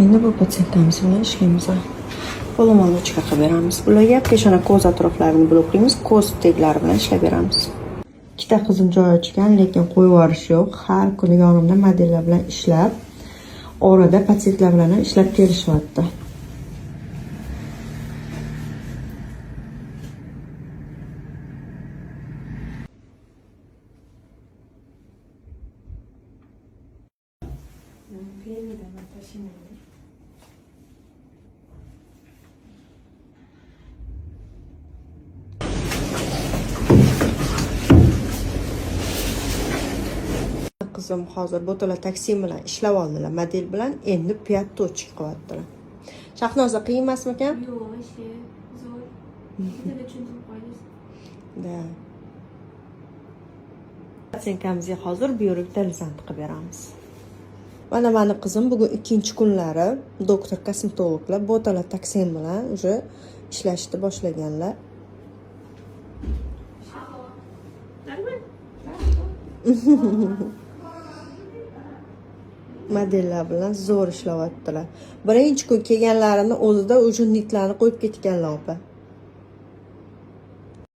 Endi bu patsientamiz bilan ishlaymiz. Qo'lomonni chiqarib beramiz. Bularga peshona ko'z atroflarini bloklaymiz, ko'z teglari bilan ishlab beramiz. Ikkita qizim joy ochgan, lekin qo'yib yuborish yo'q. Har kuni yonimda modellar bilan ishlab, orada patsientlar bilan ham ishlab kelishyapti. Qizim hozir Botolatoksin bilan ishlab oldilar, model bilan endi piattochik qilyaptilar. Shahnoza qiyin emasmikan? Yo'q, ishi zo'r. Bittaga tushuntirib qo'yasiz. Da. Patsientimizga hozir buyruq talizant qilib beramiz. Mana meni qizim bugun ikkinchi kunlari doktor kosmetologlar Botolatoksin bilan уже ishlashni boshlaganlar. Modellar bilan zo'r ishlayaptilar. Birinchi kun kelganlarini o'zida уже nitlarni qo'yib ketganlar opa.